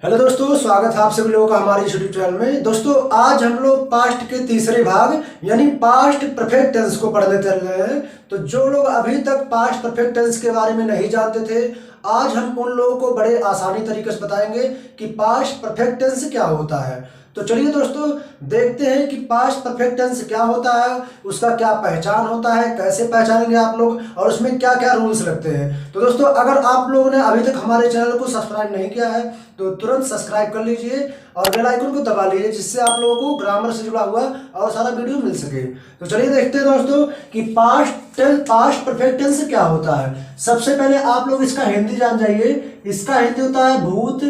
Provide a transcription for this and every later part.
Hello दोस्तों, स्वागत है आप सभी लोगों का हमारे इस यूट्यूब चैनल में। दोस्तों, आज हम लोग पास्ट के तीसरे भाग यानी पास्ट परफेक्ट टेंस को पढ़ने चल रहे हैं। तो जो लोग अभी तक पास्ट परफेक्ट टेंस के बारे में नहीं जानते थे, आज हम उन लोगों को बड़े आसानी तरीके से बताएंगे कि पास्ट परफेक्ट टेंस क्या होता है। तो चलिए दोस्तों, देखते हैं कि पास्ट परफेक्ट टेंस क्या होता है, उसका क्या पहचान होता है, कैसे पहचानेंगे आप लोग और उसमें क्या क्या रूल्स लगते हैं। तो दोस्तों, अगर आप लोगों ने अभी तक हमारे चैनल को सब्सक्राइब नहीं किया है तो तुरंत सब्सक्राइब कर लीजिए और बेल आइकन को दबा लीजिए, जिससे आप लोगों को ग्रामर से जुड़ा हुआ और सारा वीडियो मिल सके। तो चलिए देखते हैं दोस्तों कि पास्ट परफेक्ट टेंस क्या होता है। सबसे पहले आप लोग इसका हिंदी जान जाइए। इसका हिंदी होता है भूत।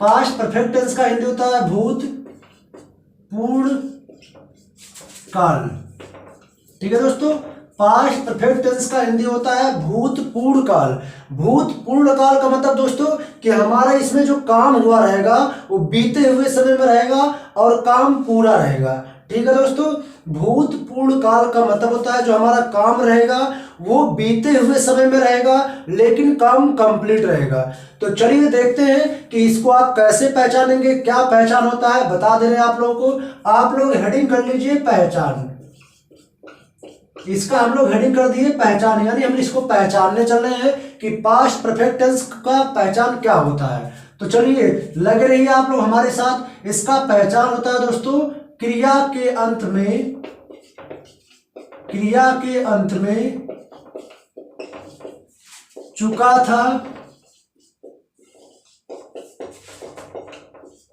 पास्ट परफेक्ट टेंस का हिंदी होता है भूत पूर्ण काल। ठीक है दोस्तों, पास्ट परफेक्ट टेंस का हिंदी होता है भूतपूर्ण काल। भूतपूर्ण काल का मतलब दोस्तों कि हमारा इसमें जो काम हुआ रहेगा वो बीते हुए समय में रहेगा और काम पूरा रहेगा। ठीक है दोस्तों, भूतपूर्ण काल का मतलब होता है जो हमारा काम रहेगा वो बीते हुए समय में रहेगा लेकिन काम कंप्लीट रहेगा। तो चलिए देखते हैं कि इसको आप कैसे पहचानेंगे, क्या पहचान होता है, बता दे रहे हैं आप लोगों को। आप लोग हेडिंग कर लीजिए पहचान। इसका हम लोग हेडिंग कर दिए पहचान, यानी हम इसको पहचानने चल रहे हैं कि पास्ट परफेक्ट टेंस का पहचान क्या होता है। तो चलिए लगे रहिए आप लोग हमारे साथ। इसका पहचान होता है दोस्तों क्रिया के अंत में चुका था,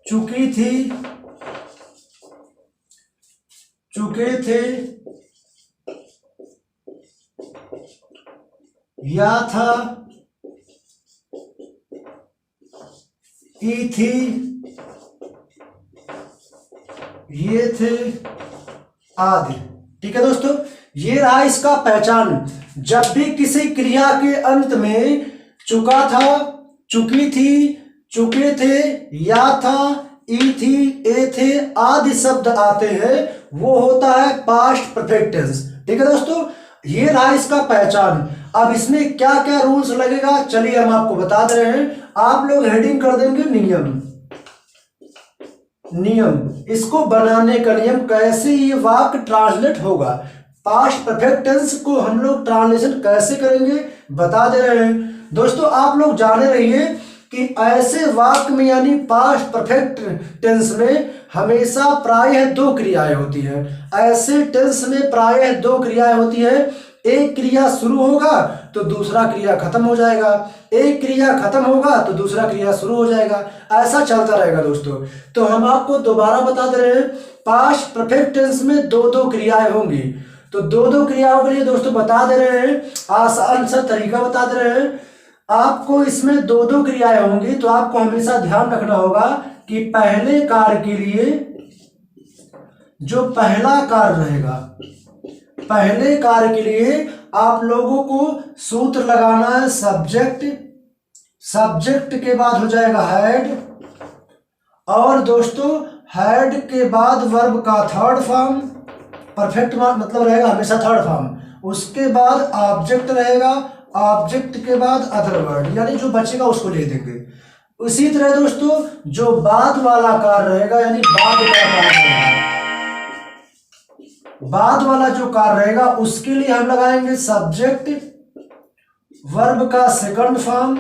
चुकी थी, चुके थे, या था, ई थी, ये थे आदि। ठीक है दोस्तों, ये रहा इसका पहचान। जब भी किसी क्रिया के अंत में चुका था, चुकी थी, चुके थे, या था, ई थी, ए थे आदि शब्द आते हैं, वो होता है पास्ट परफेक्ट टेंस। ठीक है दोस्तों, ये रहा इसका पहचान। अब इसमें क्या क्या रूल्स लगेगा चलिए हम आपको बता दे रहे हैं। आप लोग हेडिंग कर देंगे नियम। इसको बनाने का नियम, कैसे ये वाक्य ट्रांसलेट होगा, पास्ट परफेक्ट टेंस को हम लोग ट्रांसलेशन कैसे करेंगे बता दे रहे हैं। दोस्तों, आप लोग जाने रहिए कि ऐसे वाक्य में यानी पास्ट परफेक्ट टेंस में हमेशा प्रायः दो क्रियाएं होती हैं। ऐसे टेंस में प्रायः दो क्रियाएं होती हैं। एक क्रिया शुरू होगा तो दूसरा क्रिया खत्म हो जाएगा, एक क्रिया खत्म होगा तो दूसरा क्रिया शुरू हो जाएगा, ऐसा चलता रहेगा दोस्तों। तो हम आपको दोबारा बता दे रहे हैं, पास्ट परफेक्ट टेंस में दो दो क्रियाएं होंगी। तो दो दो क्रियाओं के लिए दोस्तों बता दे रहे हैं, आसान सा तरीका बता दे रहे हैं। आपको इसमें दो दो क्रियाएं होंगी तो आपको हमेशा ध्यान रखना होगा कि पहले कार्य के लिए जो पहला कार्य रहेगा, पहले कार्य के लिए आप लोगों को सूत्र लगाना है सब्जेक्ट। सब्जेक्ट के बाद हो जाएगा हेड, और दोस्तों हेड के बाद वर्ब का थर्ड फॉर्म, परफेक्ट मतलब रहेगा हमेशा थर्ड फॉर्म। उसके बाद ऑब्जेक्ट रहेगा, ऑब्जेक्ट के बाद अदर वर्ड, यानी जो बचेगा उसको ले देंगे। उसी तरह दोस्तों जो बाद वाला कार्य रहेगा, यानी बाद का कार्य रहेगा, बाद वाला जो कार्य रहेगा उसके लिए हम लगाएंगे सब्जेक्ट, वर्ब का सेकंड फॉर्म,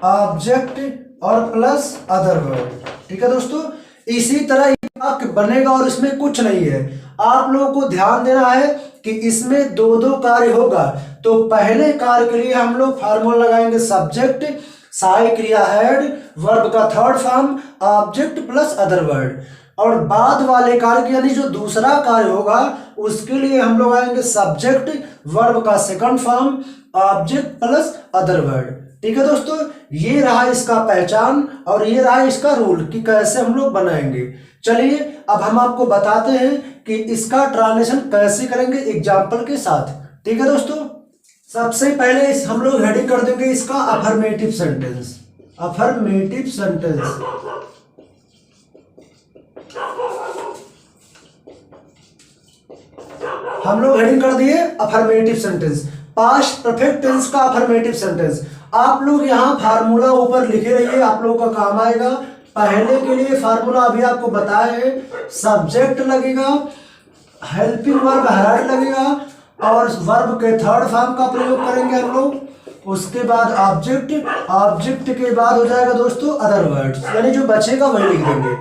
ऑब्जेक्ट और प्लस अदर वर्ड। ठीक है दोस्तों, इसी तरह वाक्य बनेगा और इसमें कुछ नहीं है। आप लोगों को ध्यान देना है कि इसमें दो दो कार्य होगा। तो पहले कार्य के लिए हम लोग फार्मूला लगाएंगे सब्जेक्ट, सहायक क्रिया हेड, वर्ब का third form, object plus other word. और बाद वाले कार्य यानी जो दूसरा कार्य होगा उसके लिए हम लोग आएंगे सब्जेक्ट, वर्ब का second form, object plus other word. ठीक है दोस्तों, ये रहा इसका पहचान और ये रहा इसका रूल कि कैसे हम लोग बनाएंगे। चलिए अब हम आपको बताते हैं कि इसका ट्रांसलेशन कैसे करेंगे एग्जाम्पल के साथ। ठीक है दोस्तों, सबसे पहले हम लोग हेडिंग कर देंगे इसका अफर्मेटिव सेंटेंस। अफर्मेटिव सेंटेंस हम लोग हेडिंग कर दिए affirmative sentence, past perfect tense का अफर्मेटिव सेंटेंस। आप लोग यहाँ फार्मूला ऊपर लिखे रहिए, आप लोगों का काम आएगा। पहले के लिए फार्मूला अभी आपको बताए हैं, सब्जेक्ट लगेगा, हेल्पिंग वर्ब हैड लगेगा और वर्ब के थर्ड फॉर्म का प्रयोग करेंगे हम लोग। उसके बाद ऑब्जेक्ट, ऑब्जेक्ट के बाद हो जाएगा दोस्तों अदर वर्ड्स, यानी जो बचेगा वही लिख देंगे।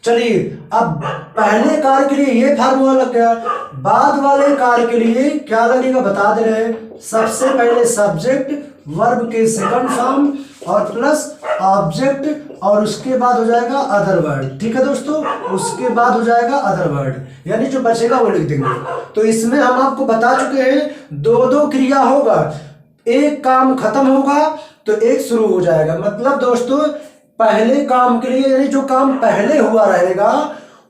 चलिए अब पहले कार्य के लिए ये फार्मूला लग गया, बाद वाले कार्य के लिए क्या लगेगा बता दे रहे हैं। सबसे पहले सब्जेक्ट वर्ब के सेकंड फॉर्म और प्लस ऑब्जेक्ट और उसके बाद हो जाएगा अदर वर्ड। ठीक है दोस्तों, उसके बाद हो जाएगा अदर वर्ड, यानी जो बचेगा वो लिख देंगे। तो इसमें हम आपको बता चुके हैं दो दो क्रिया होगा, एक काम खत्म होगा तो एक शुरू हो जाएगा। मतलब दोस्तों पहले काम के लिए यानी जो काम पहले हुआ रहेगा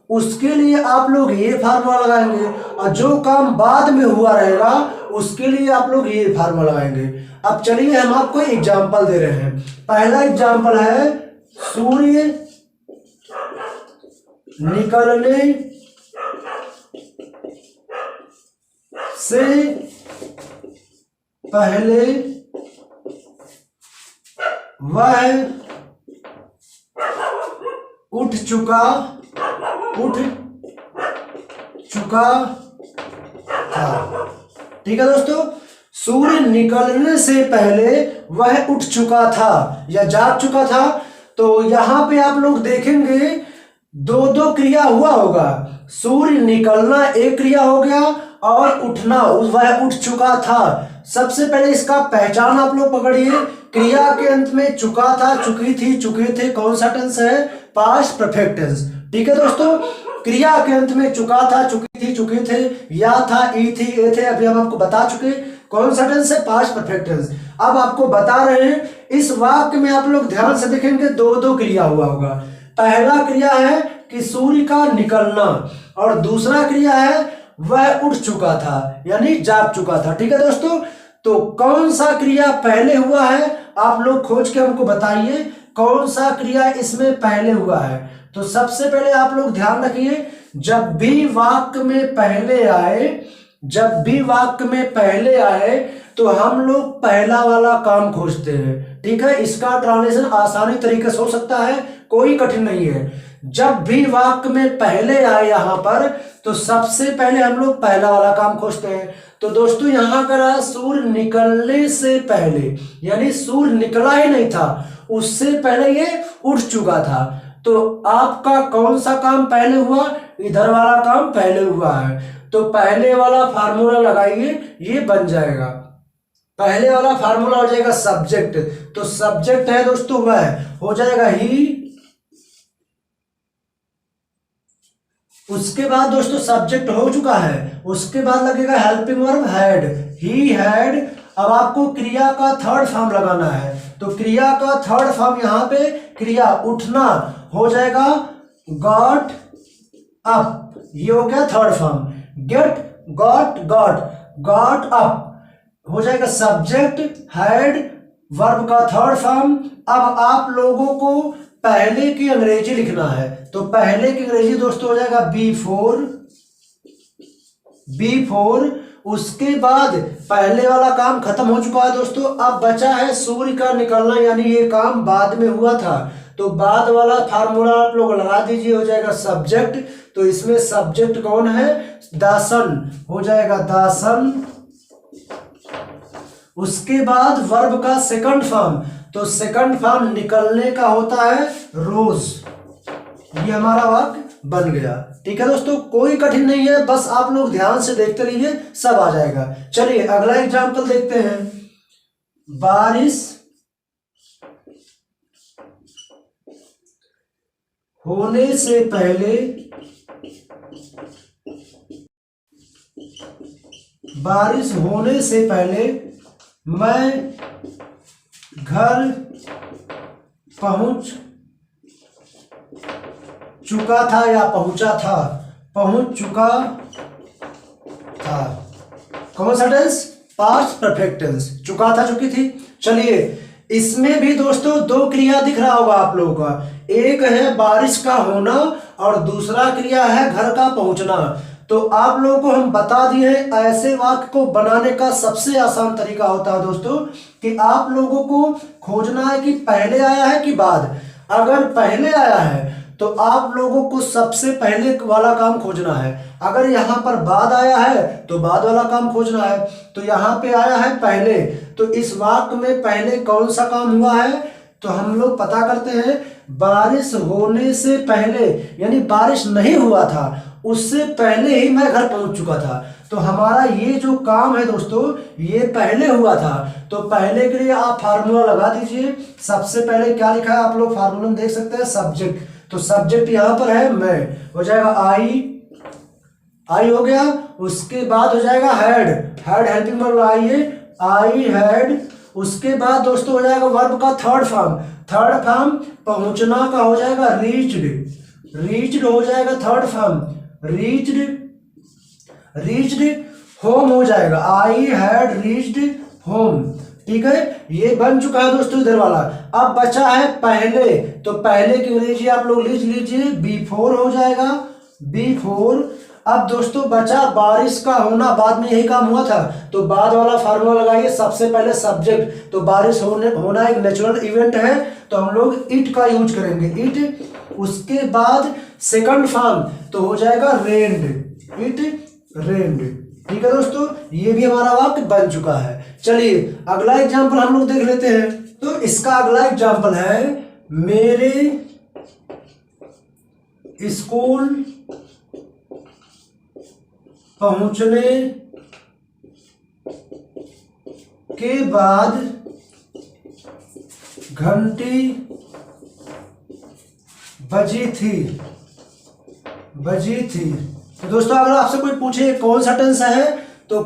उसके लिए आप लोग ये फार्मूला लगाएंगे और जो काम बाद में हुआ रहेगा उसके लिए आप लोग ये फार्मूला लगाएंगे। अब चलिए हम आपको एग्जांपल दे रहे हैं। पहला एग्जांपल है सूर्य निकलने से पहले वह उठ चुका था। ठीक है दोस्तों, सूर्य निकलने से पहले वह उठ चुका था या जाग चुका था। तो यहां पे आप लोग देखेंगे दो दो क्रिया हुआ होगा। सूर्य निकलना एक क्रिया हो गया और उठना वह उठ चुका था। सबसे पहले इसका पहचान आप लोग पकड़िए, क्रिया के अंत में चुका था, चुकी थी, चुके थे, कौन सा टेंस है? Past perfect tense. ठीक है दोस्तों, क्रिया के अंत में चुका था, चुकी थी, चुके थे, या था, ई थी, ए थे, अभी हम आपको बता चुके कौन सा टेंस है? Past perfect tense. अब आपको बता रहे हैं इस वाक्य में आप लोग ध्यान से देखेंगे दो दो क्रिया हुआ होगा। पहला क्रिया है कि सूर्य का निकलना और दूसरा क्रिया है वह उठ चुका था यानी जाग चुका था। ठीक है दोस्तों, तो कौन सा क्रिया पहले हुआ है आप लोग खोज के हमको बताइए, कौन सा क्रिया इसमें पहले हुआ है। तो सबसे पहले आप लोग ध्यान रखिए, जब भी वाक्य में पहले आए तो हम लोग पहला वाला काम खोजते हैं। ठीक है, इसका ट्रांसलेशन आसानी तरीके से हो सकता है, कोई कठिन नहीं है। जब भी वाक्य में पहले आए यहां पर तो सबसे पहले हम लोग पहला वाला काम खोजते हैं। तो दोस्तों यहां करा सूर्य निकलने से पहले, यानी सूर्य निकला ही नहीं था, उससे पहले ये उठ चुका था। तो आपका कौन सा काम पहले हुआ? इधर वाला काम पहले हुआ है, तो पहले वाला फार्मूला लगाइए, ये बन जाएगा। पहले वाला फार्मूला हो जाएगा सब्जेक्ट, तो सब्जेक्ट है दोस्तों वह हो जाएगा ही। उसके बाद दोस्तों सब्जेक्ट हो चुका है, उसके बाद लगेगा helping verb had, he had. अब आपको क्रिया का थर्ड फॉर्म लगाना है, तो क्रिया का थर्ड फॉर्म यहां पे क्रिया उठना हो जाएगा गॉट अप, ये हो गया third form. Get, got, got up हो जाएगा सब्जेक्ट हैड, वर्ब का थर्ड फॉर्म। अब आप लोगों को पहले की अंग्रेजी लिखना है, तो पहले की अंग्रेजी दोस्तों हो जाएगा बिफोर। उसके बाद पहले वाला काम खत्म हो चुका है दोस्तों, अब बचा है सूर्य का निकलना, यानी ये काम बाद में हुआ था, तो बाद वाला फार्मूला आप लोग लगा दीजिए, हो जाएगा सब्जेक्ट। तो इसमें सब्जेक्ट कौन है? द सन हो जाएगा द सन। उसके बाद वर्ब का सेकंड फॉर्म, तो सेकंड फॉर्म निकलने का होता है रोज। ये हमारा वाक्य बन गया। ठीक है दोस्तों, कोई कठिन नहीं है, बस आप लोग ध्यान से देखते रहिए, सब आ जाएगा। चलिए अगला एग्जाम्पल देखते हैं। बारिश होने से पहले मैं घर पहुंच चुका था या पहुंचा था? पहुंच चुका था। कौन सा टेंस? Past perfect tense. चुका था, चुकी थी। चलिए इसमें भी दोस्तों दो क्रिया दिख रहा होगा आप लोगों का, एक है बारिश का होना और दूसरा क्रिया है घर का पहुंचना। तो आप लोगों को हम बता दिए हैं ऐसे वाक्य को बनाने का सबसे आसान तरीका होता है दोस्तों कि आप लोगों को खोजना है कि पहले आया है कि बाद। अगर पहले आया है तो आप लोगों को सबसे पहले वाला काम खोजना है। अगर यहाँ पर बाद आया है तो बाद वाला काम खोजना है। तो यहाँ पे आया है पहले, तो इस वाक्य में पहले कौन सा काम हुआ है तो हम लोग पता करते हैं। बारिश होने से पहले, यानी बारिश नहीं हुआ था उससे पहले ही मैं घर पहुंच चुका था। तो हमारा ये जो काम है दोस्तों ये पहले हुआ था। तो पहले के लिए आप फार्मूला लगा दीजिए। सबसे पहले क्या लिखा है आप लोग फार्मूला में देख सकते हैं, सब्जेक्ट। तो सब्जेक्ट यहां पर है मैं, हो जाएगा आई हो गया। उसके बाद हो जाएगा हेड हेल्पिंग वर्ब आई है, आई हैड। उसके बाद दोस्तों हो जाएगा वर्ब का थर्ड फॉर्म पहुंचना का हो जाएगा रीच्ड हो जाएगा थर्ड फॉर्म रीच्ड। होम हो जाएगा आई हैड रीच्ड होम। ठीक है, ये बन चुका है दोस्तों इधर वाला। अब बचा है पहले, तो पहले की अंग्रेजी आप लोग लिख लीजिए, बिफोर हो जाएगा बिफोर। अब दोस्तों बचा बारिश का होना, बाद में यही काम हुआ था तो बाद वाला फार्मूला लगाइए। सबसे पहले सब्जेक्ट, तो बारिश होना एक नेचुरल इवेंट है तो हम लोग इट का यूज करेंगे, इट। उसके बाद सेकंड फॉर्म तो हो जाएगा रेन्ड, इट रेन्ड। ठीक है दोस्तों, ये भी हमारा वाक्य बन चुका है। चलिए अगला एग्जाम्पल हम लोग देख लेते हैं। तो इसका अगला एग्जाम्पल है मेरे स्कूल पहुंचने के बाद घंटी बजी थी। तो दोस्तों अगर आपसे कोई पूछे कौन सा टेंस है तो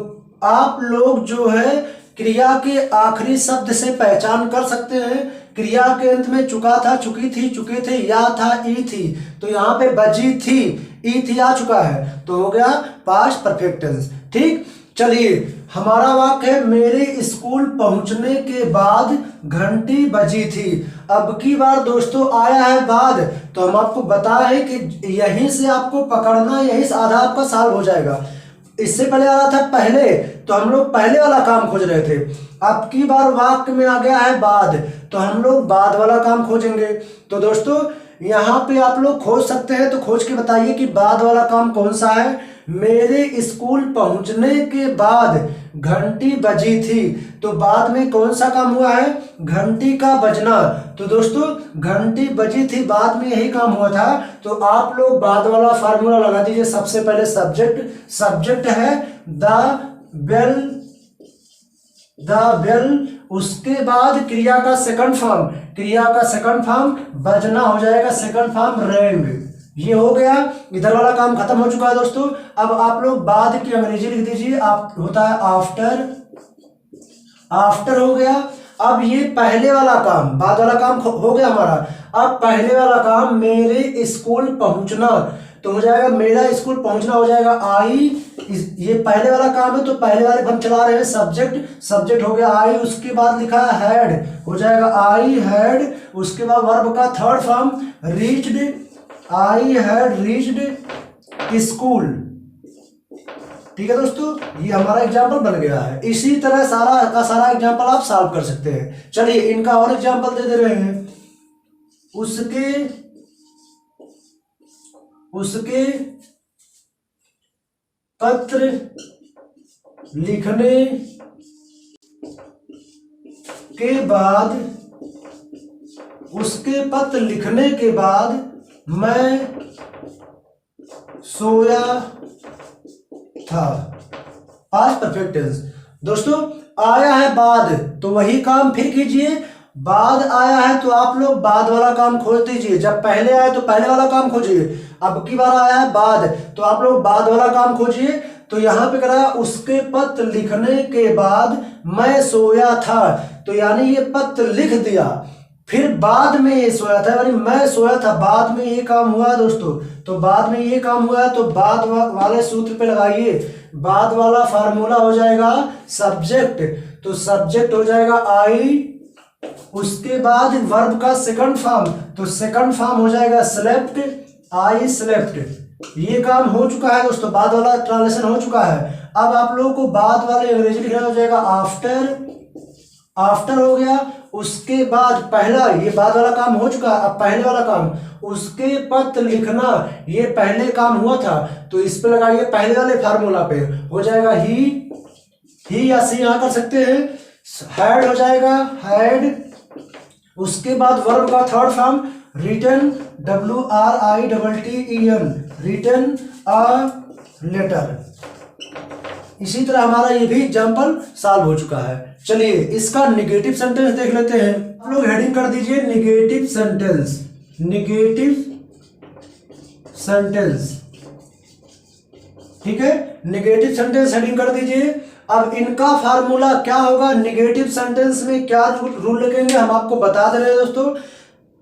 आप लोग जो है क्रिया के आखिरी शब्द से पहचान कर सकते हैं। क्रिया के अंत में चुका था, चुकी थी, चुके थे, या था, ई थी। तो यहाँ पे बजी थी, ई थी आ चुका है तो हो गया पास्ट परफेक्ट टेंस। ठीक, चलिए हमारा वाक्य है मेरे स्कूल पहुंचने के बाद घंटी बजी थी। अब की बार दोस्तों आया है बाद, तो हम आपको बताएं कि यहीं से आपको पकड़ना, यहीं से आधा आपका सॉल्व हो जाएगा। इससे पहले आ रहा था पहले, तो हम लोग पहले वाला काम खोज रहे थे। अब की बार वाक्य में आ गया है बाद, तो हम लोग बाद वाला काम खोजेंगे। तो दोस्तों यहाँ पे आप लोग खोज सकते हैं, तो खोज के बताइए कि बाद वाला काम कौन सा है। मेरे स्कूल पहुंचने के बाद घंटी बजी थी, तो बाद में कौन सा काम हुआ है, घंटी का बजना। तो दोस्तों घंटी बजी थी, बाद में यही काम हुआ था। तो आप लोग बाद वाला फार्मूला लगा दीजिए। सबसे पहले सब्जेक्ट है द बेल। उसके बाद क्रिया का सेकंड फॉर्म बजना हो जाएगा, सेकंड फॉर्म रैंग। ये हो गया, इधर वाला काम खत्म हो चुका है दोस्तों। अब आप लोग बाद की अंग्रेजी लिख दीजिए, आप होता है आफ्टर हो गया। अब ये पहले वाला काम, बाद वाला काम हो गया हमारा। अब पहले वाला काम मेरे स्कूल पहुंचना, तो हो जाएगा मेरा स्कूल पहुंचना हो जाएगा आई। ये पहले वाला काम है तो पहले वाले हम चला रहे हैं सब्जेक्ट हो गया आई। उसके बाद लिखा है हैड, हो जाएगा आई हैड। उसके बाद वर्ब का third form reached, I had reached school. ठीक है दोस्तों, ये हमारा एग्जाम्पल बन गया है। इसी तरह सारा का सारा एग्जाम्पल आप सॉल्व कर सकते हैं। चलिए इनका और एग्जाम्पल दे रहे हैं। उसके पत्र लिखने के बाद मैं सोया था। Past perfect tense. दोस्तों आया है बाद, तो वही काम फिर कीजिए। बाद आया है तो आप लोग बाद वाला काम खोज दीजिए। जब पहले आया तो पहले वाला काम खोजिए। अब की बार आया है बाद, तो आप लोग बाद वाला काम खोजिए। तो यहाँ पे करा उसके पत्र लिखने के बाद मैं सोया था, तो यानी ये पत्र लिख दिया, फिर बाद में ये सोया था, यानी मैं सोया था, बाद में ये काम हुआ दोस्तों। तो बाद में ये काम हुआ तो बाद वाले सूत्र पे लगाइए। बाद वाला फार्मूला हो जाएगा सब्जेक्ट, तो सब्जेक्ट हो जाएगा आई। उसके बाद वर्ब का सेकंड फॉर्म, तो सेकंड फॉर्म हो जाएगा स्लेप्ट, आई स्लेप्ट। ये काम हो चुका है दोस्तों, बाद वाला ट्रांसलेशन हो चुका है। अब आप लोगों को बाद वाले अंग्रेजी लिखना हो जाएगा आफ्टर, आफ्टर हो गया। उसके बाद पहला, ये बाद वाला काम हो चुका है, अब पहले वाला काम, उसके पत्र लिखना, ये पहले काम हुआ था तो इस पे लगाइए पहले वाले फार्मूला पे, हो जाएगा ही या सी यहाँ कर सकते हैं। हैड हो जाएगा हैड। उसके बाद वर्ब का third form written, WRITTEN, written a letter. इसी तरह हमारा ये भी एग्जाम्पल सॉल्व हो चुका है। चलिए इसका निगेटिव सेंटेंस देख लेते हैं। आप लोग हेडिंग कर दीजिए निगेटिव सेंटेंस, निगेटिव सेंटेंस, ठीक है, निगेटिव सेंटेंस हेडिंग कर दीजिए। अब इनका फार्मूला क्या होगा, निगेटिव सेंटेंस में क्या रूल लगेंगे हम आपको बता दे रहे हैं दोस्तों।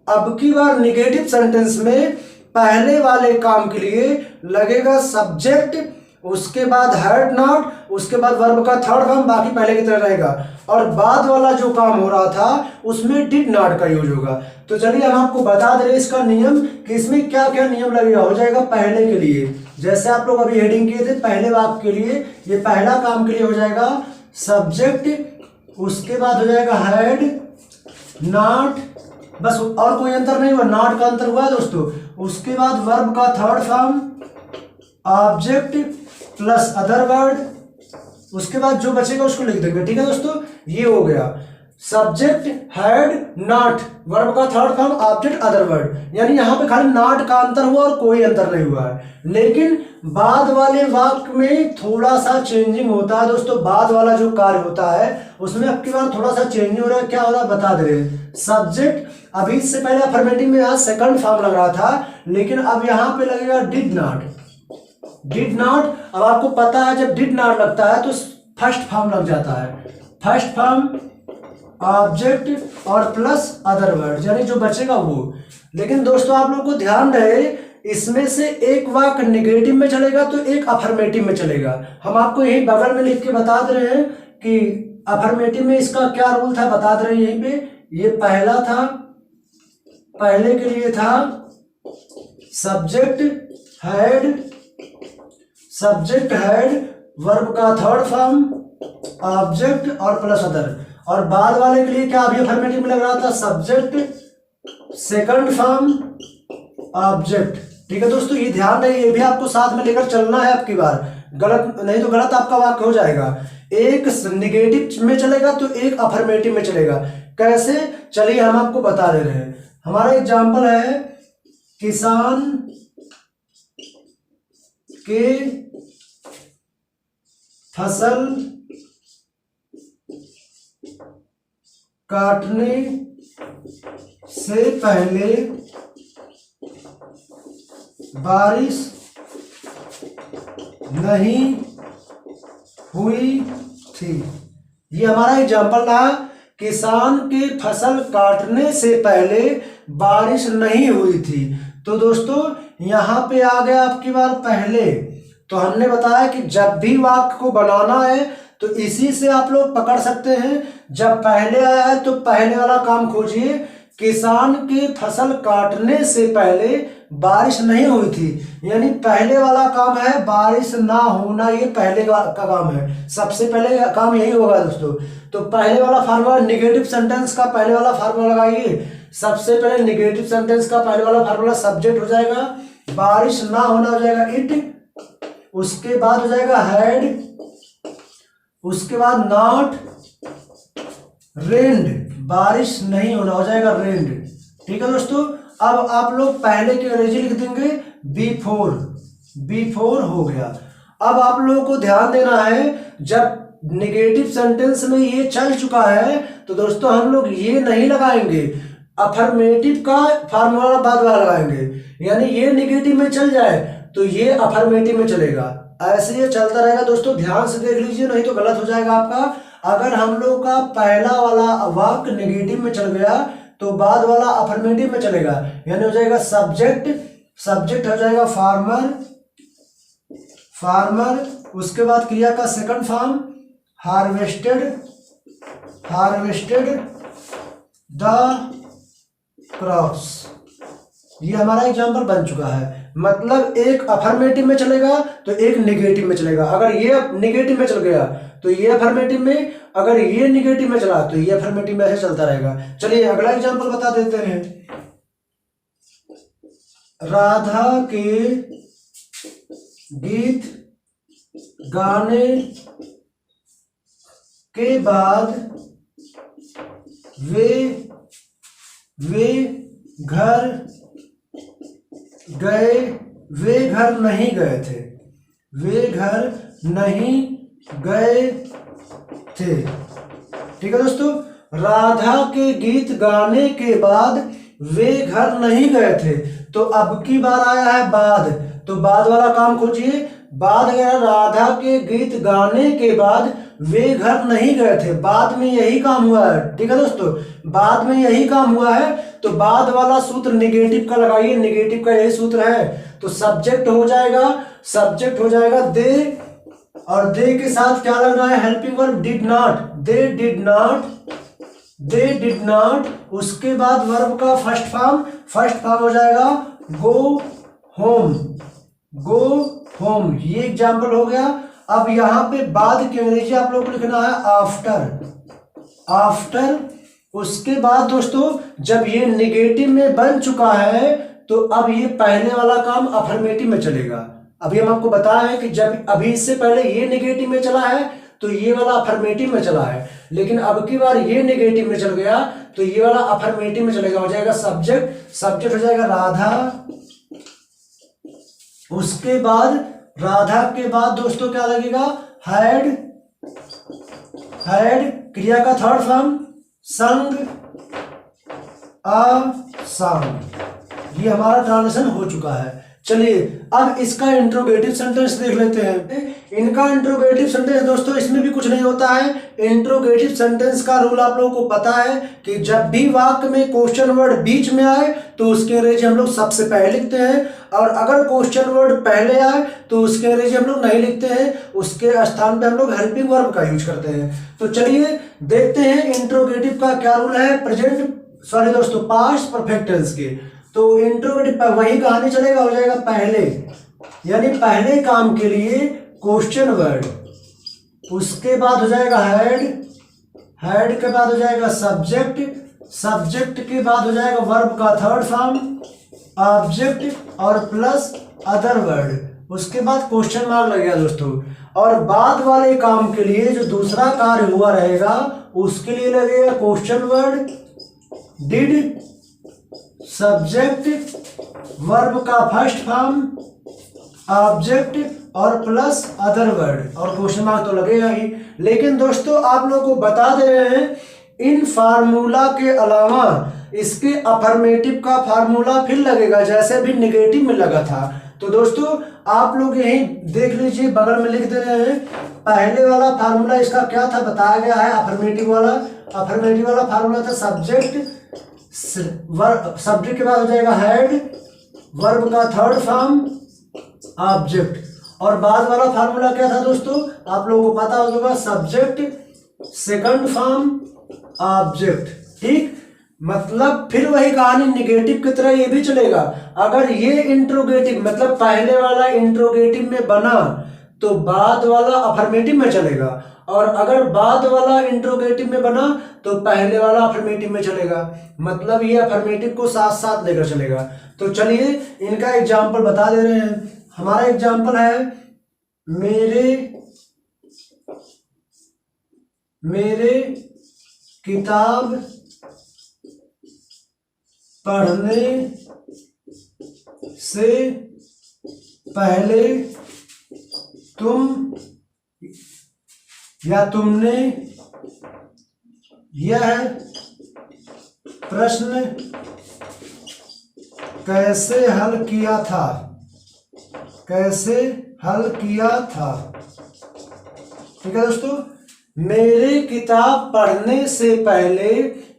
अब की बार निगेटिव सेंटेंस में पहले वाले काम के लिए लगेगा सब्जेक्ट, उसके बाद हैड नॉट, उसके बाद वर्ब का थर्ड फॉर्म, बाकी पहले की तरह रहेगा। और बाद वाला जो काम हो रहा था उसमें डिड नॉट का यूज होगा। तो चलिए हम आपको बता दे रहे हैं इसका नियम कि इसमें क्या क्या नियम लगेगा। हो जाएगा पहले के लिए, जैसे आप लोग अभी हेडिंग किए थे पहले वाक्य के लिए, ये पहला काम के लिए हो जाएगा सब्जेक्ट, उसके बाद हो जाएगा हैड नॉट, बस और कोई अंतर नहीं हुआ, नॉट का अंतर हुआ है दोस्तों। उसके बाद वर्ब का third form object plus other word, उसके बाद जो बचेगा उसको लिख देंगे, ठीक है दोस्तों। ये हो गया सब्जेक्ट हैड नॉट, वर्ब का third form object other word, यानी यहाँ पे खाली नॉट का अंतर हुआ और कोई अंतर नहीं हुआ है। लेकिन बाद वाले वाक्य में थोड़ा सा चेंजिंग होता है दोस्तों। बाद वाला जो कार्य होता है उसमें अब की बार थोड़ा सा चेंजिंग हो रहा है। क्या हो रहा है बता दे रहे हैं। सब्जेक्ट अभी इससे पहले अफर्मेटिव में यहाँ सेकंड फॉर्म लग रहा था, लेकिन अब यहाँ पे लगेगा डिड नॉट, डिड नॉट। अब आपको पता है जब डिड नॉट लगता है तो फर्स्ट फॉर्म लग जाता है, फर्स्ट फॉर्म ऑब्जेक्ट और प्लस अदर वर्ड, यानी जो बचेगा वो। लेकिन दोस्तों आप लोगों को ध्यान रहे इसमें से एक वाक्य नेगेटिव में चलेगा तो एक अफर्मेटिव में चलेगा। हम आपको यही बगल में लिख के बता दे रहे हैं कि अफर्मेटिव में इसका क्या रूल था, बता दे रहे हैं यहीं पे। ये पहला था, पहले के लिए था subject had, subject had, verb का थर्ड फॉर्म ऑब्जेक्ट और प्लस अदर। और बाद वाले के लिए क्या अभी अफर्मेटिव में लग रहा था, सब्जेक्ट सेकंड फॉर्म ऑब्जेक्ट। ठीक है दोस्तों, ये ध्यान रहे, ये भी आपको साथ में लेकर चलना है आपकी बार, गलत नहीं तो गलत आपका वाक्य हो जाएगा। एक निगेटिव में चलेगा तो एक अफर्मेटिव में चलेगा। कैसे, चलिए हम आपको बता दे रहे हैं। हमारा एग्जाम्पल है किसान के फसल काटने से पहले बारिश नहीं हुई थी। ये हमारा एग्जाम्पल रहा, किसान के फसल काटने से पहले बारिश नहीं हुई थी। तो दोस्तों यहां पे आ गया आपकी बार पहले। तो हमने बताया कि जब भी वाक्य को बनाना है तो इसी से आप लोग पकड़ सकते हैं। जब पहले आया है तो पहले वाला काम खोजिए। किसान के फसल काटने से पहले बारिश नहीं हुई थी, यानी पहले वाला काम है बारिश ना होना, ये पहले का काम है। सबसे पहले काम यही होगा दोस्तों। तो पहले वाला फार्मूला निगेटिव सेंटेंस का पहले वाला फार्मूला लगाइए। सबसे पहले निगेटिव सेंटेंस का पहले वाला फार्मूला सब्जेक्ट हो जाएगा, बारिश ना होना हो जाएगा इट, उसके बाद हो जाएगा हैड, उसके बाद नॉट रेन्ड, बारिश नहीं होना हो जाएगा रेन्ड। ठीक है दोस्तों, अब आप लोग पहले की अंग्रेजी लिख देंगे बिफोर, बिफोर हो गया। अब आप लोगों को ध्यान देना है, जब निगेटिव सेंटेंस में ये चल चुका है तो दोस्तों हम लोग ये नहीं लगाएंगे, अफर्मेटिव का फार्मूला बाद वाला लगाएंगे। यानी ये निगेटिव में चल जाए तो ये अफर्मेटिव में चलेगा। ऐसे ये चलता रहेगा दोस्तों, ध्यान से देख लीजिए नहीं तो गलत हो जाएगा आपका। अगर हम लोग का पहला वाला वाक्य नेगेटिव में चल गया तो बाद वाला अफर्मेटिव में चलेगा, यानी हो जाएगा सब्जेक्ट, सब्जेक्ट हो जाएगा फार्मर, फार्मर, उसके बाद क्रिया का second form harvested, harvested the crops. ये हमारा एग्जाम्पल बन चुका है। मतलब एक अफर्मेटिव में चलेगा तो एक निगेटिव में चलेगा। अगर ये निगेटिव में चल गया तो ये अफर्मेटिव में, अगर ये निगेटिव में चला तो ये अफर्मेटिव में, ऐसे चलता रहेगा। चलिए अगला एग्जाम्पल बता देते हैं। राधा के गीत गाने के बाद वे घर गए, वे घर नहीं गए थे, वे घर नहीं गए थे। ठीक है दोस्तों, राधा के गीत गाने के बाद वे घर नहीं गए थे। तो अब की बार आया है बाद, तो बाद वाला काम खोजिए। बाद गया राधा के गीत गाने के बाद वे घर नहीं गए थे, बाद में यही काम हुआ है। ठीक है दोस्तों, बाद में यही काम हुआ है, तो बाद वाला सूत्र निगेटिव का लगाइए, निगेटिव का यही सूत्र है। तो सब्जेक्ट हो जाएगा दे, और दे के साथ क्या लग रहा है, helping verb did not, they did not. उसके बाद वर्ब का फर्स्ट फॉर्म हो जाएगा गो होम। ये एग्जाम्पल हो गया। अब यहाँ पे बाद की अंग्रेजी आप लोग को लिखना है आफ्टर। उसके बाद दोस्तों जब ये निगेटिव में बन चुका है तो अब ये पहले वाला काम अफर्मेटिव में चलेगा। अभी हम आपको बताएं कि जब अभी इससे पहले ये निगेटिव में चला है तो ये वाला अफर्मेटिव में चला है, लेकिन अब की बार ये निगेटिव में चल गया तो ये वाला अफर्मेटिव में चलेगा। हो जाएगा सब्जेक्ट हो जाएगा राधा। उसके बाद राधा के बाद दोस्तों क्या लगेगा, हैड, क्रिया का थर्ड फॉर्म संग, सॉन्ग। ये हमारा ट्रांसलेशन हो चुका है। चलिए अब इसका इंट्रोगेटिव सेंटेंस देख लेते हैं। इनका इंट्रोगेटिव सेंटेंस दोस्तों इसमें भी कुछ नहीं होता है। इंट्रोगेटिव सेंटेंस का रूल आप लोगों को पता है कि जब भी वाक्य में क्वेश्चन वर्ड बीच में आए तो उसके अंग्रेजी हम लोग सबसे पहले लिखते हैं, और अगर क्वेश्चन वर्ड पहले आए तो उसके अंग्रेजी हम लोग नहीं लिखते हैं, उसके स्थान पे हम लोग हेल्पिंग वर्ब का यूज करते हैं। तो चलिए देखते हैं इंट्रोगेटिव का क्या रूल है पास्ट परफेक्ट टेंस के। तो इंट्रोगेटिव पर वही कहानी चलेगा, हो जाएगा पहले, यानी पहले काम के लिए क्वेश्चन वर्ड, उसके बाद हो जाएगा हेड के बाद हो जाएगा सब्जेक्ट के बाद हो जाएगा वर्ब का थर्ड फॉर्म ऑब्जेक्ट और प्लस अदर वर्ड, उसके बाद क्वेश्चन मार्क लग गया दोस्तों। और बाद वाले काम के लिए जो दूसरा कार्य हुआ रहेगा उसके लिए लगेगा question word, did, subject, verb का फर्स्ट फॉर्म ऑब्जेक्ट और प्लस अदर वर्ड, और क्वेश्चन मार्क तो लगेगा ही। लेकिन दोस्तों आप लोगों को बता दे रहे हैं इन फार्मूला के अलावा इसके अफर्मेटिव का फार्मूला फिर लगेगा, जैसे भी निगेटिव में लगा था। तो दोस्तों आप लोग यही देख लीजिए, बगल में लिख दे रहे हैं। पहले वाला फार्मूला इसका क्या था बताया गया है, अफर्मेटिव वाला फार्मूला था सब्जेक्ट के बाद हो जाएगा हेड, वर्ब का थर्ड फॉर्म ऑब्जेक्ट, और बाद वाला फार्मूला क्या था दोस्तों आप लोगों को पता होगा, सब्जेक्ट सेकंड फॉर्म ऑब्जेक्ट। ठीक, मतलब फिर वही कहानी निगेटिव की तरह ये भी चलेगा। अगर ये इंट्रोगेटिव मतलब पहले वाला इंट्रोगेटिव में बना तो बाद वाला अफर्मेटिव में चलेगा, और अगर बाद वाला इंट्रोगेटिव में बना तो पहले वाला अफर्मेटिव में चलेगा। मतलब ये अफर्मेटिव को साथ साथ लेकर चलेगा। तो चलिए इनका एग्जाम्पल बता दे रहे हैं। हमारा एग्जाम्पल है मेरे किताब पढ़ने से पहले तुम या तुमने यह प्रश्न कैसे हल किया था, ठीक है दोस्तों। मेरे किताब पढ़ने से पहले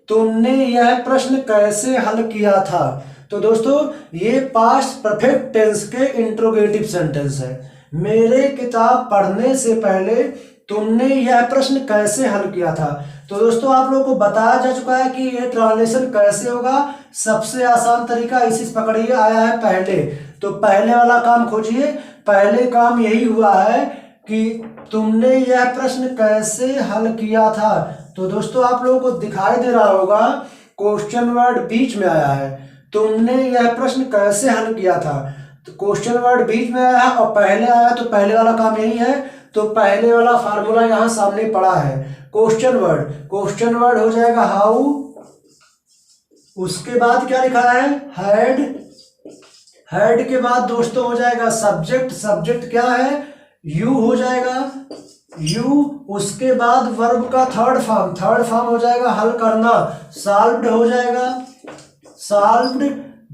तुमने यह प्रश्न कैसे हल किया था। तो दोस्तों ये पास्ट परफेक्ट टेंस के इंट्रोगेटिव सेंटेंस है। मेरे किताब पढ़ने से पहले तुमने यह प्रश्न कैसे हल किया था। तो दोस्तों आप लोगों को बताया जा चुका है कि ये ट्रांसलेशन कैसे होगा। सबसे आसान तरीका इसी से पकड़िए, आया है पहले, तो पहले वाला काम खोजिए। पहले काम यही हुआ है कि तुमने यह प्रश्न कैसे हल किया था। तो दोस्तों आप लोगों को दिखाई दे रहा होगा क्वेश्चन वर्ड बीच में आया है, तुमने यह प्रश्न कैसे हल किया था। तो क्वेश्चन वर्ड बीच में आया है और पहले आया, तो पहले वाला काम यही है। तो पहले वाला फार्मूला यहां सामने पड़ा है, क्वेश्चन वर्ड हो जाएगा हाउ, उसके बाद क्या लिखा है हैड के बाद दोस्तों हो जाएगा सब्जेक्ट क्या है, यू हो जाएगा यू, उसके बाद वर्ब का थर्ड फॉर्म हो जाएगा हल करना, सॉल्व्ड हो जाएगा सॉल्व्ड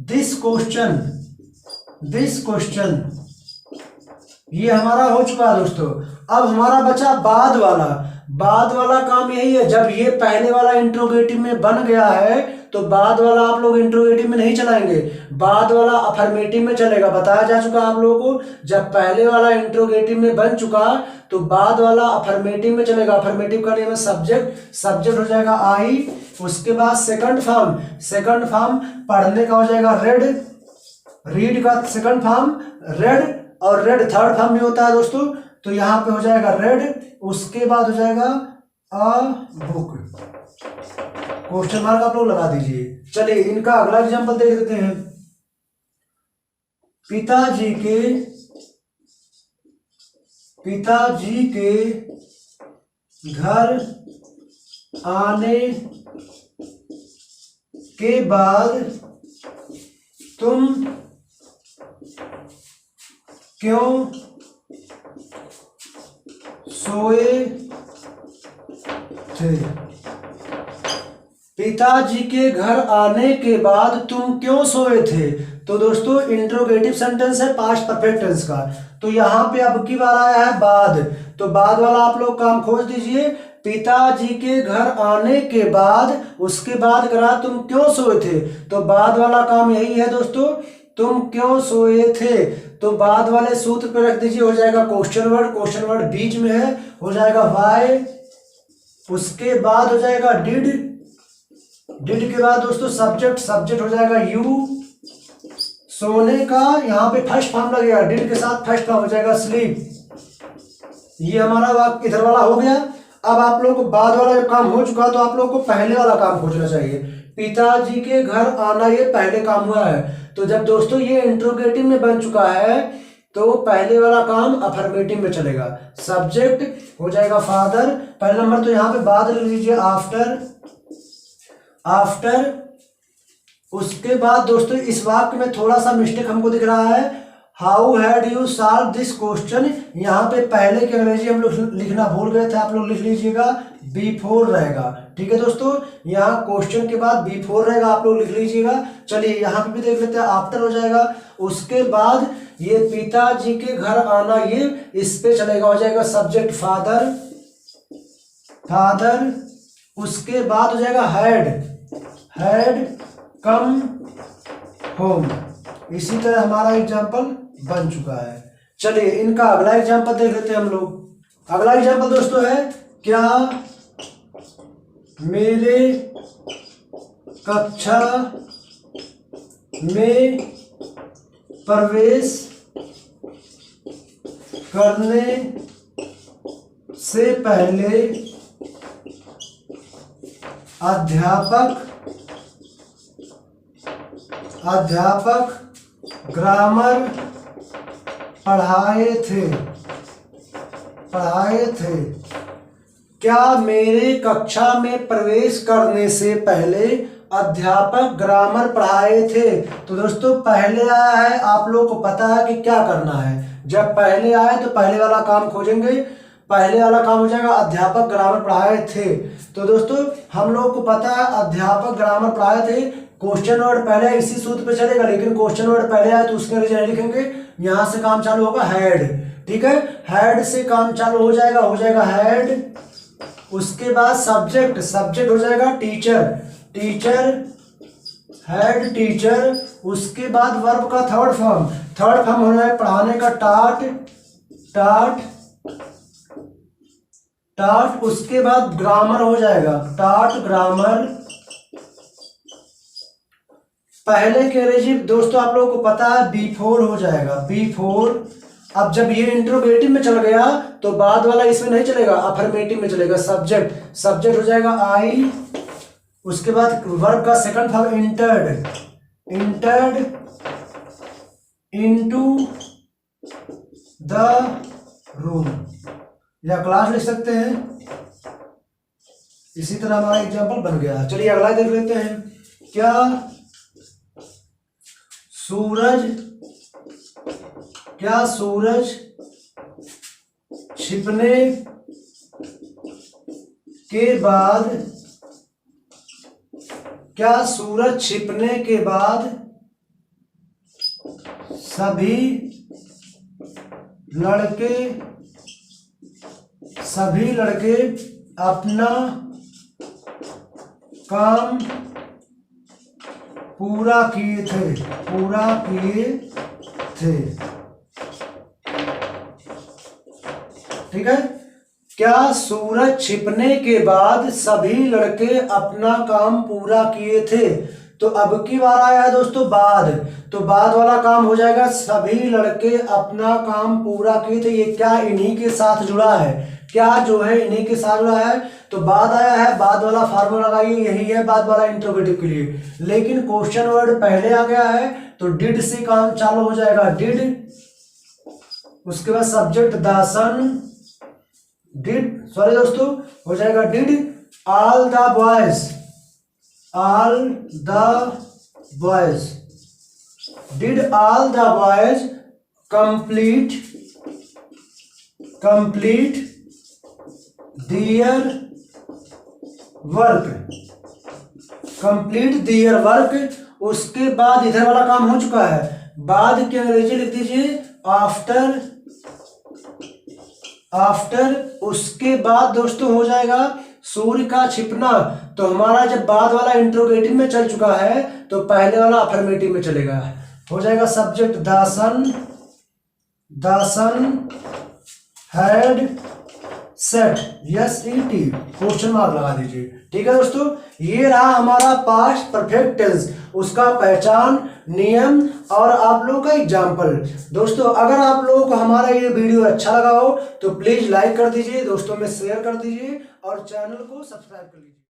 दिस क्वेश्चन। ये हमारा हो चुका है दोस्तों। अब हमारा बचा बाद वाला काम यही है। जब ये पहले वाला इंट्रोगेटिव में बन गया है तो बाद वाला आप लोग इंट्रोगेटिव में नहीं चलाएंगे, बाद वाला अफर्मेटिव में चलेगा। बताया जा चुका आप लोगों को, जब पहले वाला इंट्रोगेटिव में बन चुका तो बाद वाला अफर्मेटिव में चलेगा। अफर्मेटिव का नेम है सब्जेक्ट हो जाएगा आई, उसके बाद सेकंड फॉर्म पढ़ने का हो जाएगा रीड का सेकंड फॉर्म रेड, और रेड थर्ड फॉर्म भी होता है दोस्तों। तो यहाँ पे हो जाएगा रेड, उसके बाद हो जाएगा अ बुक, क्वेश्चन मार्क आप लोग लगा दीजिए। चलिए इनका अगला एग्जांपल देख लेते हैं। पिताजी के घर आने के बाद तुम क्यों सोए थे। पिताजी के घर आने के बाद तुम क्यों सोए थे। तो दोस्तों इंट्रोगेटिव सेंटेंस है पास्ट परफेक्ट टेंस का। तो यहां पे अब की बार आया है बाद, तो बाद वाला आप लोग काम खोज दीजिए। पिताजी के घर आने के बाद, उसके बाद करा तुम क्यों सोए थे, तो बाद वाला काम यही है दोस्तों, तुम क्यों सोए थे। तो बाद वाले सूत्र पे रख दीजिए, हो जाएगा क्वेश्चन वर्ड बीच में है, हो जाएगा वाई, उसके बाद हो जाएगा डिड के बाद दोस्तों सब्जेक्ट हो जाएगा यू, सोने का यहाँ पे फर्स्ट फॉर्म लगेगा, डिड के साथ फर्स्ट फॉर्म हो जाएगा स्लीप। ये हमारा वाक्य इधर वाला हो गया। अब आप लोगों को बाद वाला जब काम हो चुका तो आप लोगों को पहले वाला काम खोजना चाहिए। पिताजी के घर आना ये पहले काम हुआ है, तो जब दोस्तों ये इंट्रोगेटिव में बन चुका है तो पहले वाला काम अफर्मेटिव में चलेगा। सब्जेक्ट हो जाएगा फादर, पहला नंबर, तो यहाँ पे बाद ले लीजिए आफ्टर। उसके बाद दोस्तों इस वाक्य में थोड़ा सा मिस्टेक हमको दिख रहा है, how had you solve this question. यहाँ पे पहले की अंग्रेजी हम लोग लिखना भूल गए थे, आप लोग लिख लीजिएगा बिफोर रहेगा। ठीक है दोस्तों, यहाँ क्वेश्चन के बाद बिफोर रहेगा, आप लोग लिख लीजिएगा। चलिए यहाँ पे भी देख लेते हैं, आफ्टर हो जाएगा। उसके बाद ये पिताजी के घर आना, ये इस पे चलेगा, हो जाएगा सब्जेक्ट फादर। उसके बाद हो जाएगा हैड कम होम। इसी तरह हमारा एग्जाम्पल बन चुका है। चलिए इनका अगला एग्जाम्पल देख लेते हैं हम लोग। अगला एग्जाम्पल दोस्तों है, क्या मेरे कक्षा में प्रवेश करने से पहले अध्यापक ग्रामर पढ़ाए थे। क्या मेरे कक्षा में प्रवेश करने से पहले अध्यापक ग्रामर पढ़ाए थे। तो दोस्तों पहले आया है, आप लोग को पता है कि क्या करना है। जब पहले आए तो पहले वाला काम खोजेंगे, पहले वाला काम हो जाएगा अध्यापक ग्रामर पढ़ाए थे। तो दोस्तों हम लोग को पता है अध्यापक ग्रामर पढ़ाए थे, क्वेश्चन वर्ड पहले इसी सूत्र पे चलेगा, लेकिन क्वेश्चन वर्ड पहले आए तो उसके लिए लिखेंगे, यहां से काम चालू होगा हैड। ठीक है, हैड से काम चालू हो जाएगा हैड। उसके बाद सब्जेक्ट हो जाएगा टीचर, हेड टीचर। उसके बाद वर्ब का थर्ड फॉर्म होना है पढ़ाने का टाट। टॉट, उसके बाद ग्रामर हो जाएगा, टॉट ग्रामर। पहले के रेजिव दोस्तों आप लोगों को पता है बिफोर हो जाएगा, बिफोर। अब जब ये इंट्रोगेटिव में चल गया तो बाद वाला इसमें नहीं चलेगा, अफर्मेटिव में चलेगा। सब्जेक्ट, सब्जेक्ट हो जाएगा आई, उसके बाद वर्ब का second form entered, entered into the room, या क्लास लिख सकते हैं। इसी तरह हमारा एग्जांपल बन गया। चलिए अगला देख लेते हैं। क्या सूरज छिपने के बाद, क्या सूरज छिपने के बाद सभी लड़के अपना काम पूरा किए थे, ठीक है। क्या सूरज छिपने के बाद सभी लड़के अपना काम पूरा किए थे। तो अब की बार आया है दोस्तों बाद, तो बाद वाला काम हो जाएगा सभी लड़के अपना काम पूरा किए थे। ये क्या इन्हीं के साथ जुड़ा है, क्या जो है इन्हीं के साथ जुड़ा है। तो बाद आया है, बाद वाला फार्मूला लगाइए, यही है बाद वाला इंट्रोगेटिव के लिए। लेकिन क्वेश्चन वर्ड पहले आ गया है तो डिड से काम चालू हो जाएगा, डिड। उसके बाद subject the sun, did, sorry दोस्तों, हो जाएगा did all the boys, did all the boys complete their work, उसके बाद इधर वाला काम हो चुका है। बाद की अंग्रेजी लिख दीजिए आफ्टर। उसके बाद दोस्तों हो जाएगा सूर्य का छिपना। तो हमारा जब बाद वाला इंट्रोगेटिव में चल चुका है तो पहले वाला अफर्मेटिव में चलेगा, हो जाएगा subject the sun had set, SET, question mark लगा दीजिए। ठीक है दोस्तों, ये रहा हमारा पास्ट परफेक्ट टेंस, उसका पहचान, नियम और आप लोगों का एग्जाम्पल। दोस्तों अगर आप लोगों को हमारा ये वीडियो अच्छा लगा हो तो प्लीज लाइक कर दीजिए, दोस्तों में शेयर कर दीजिए और चैनल को सब्सक्राइब कर लीजिए।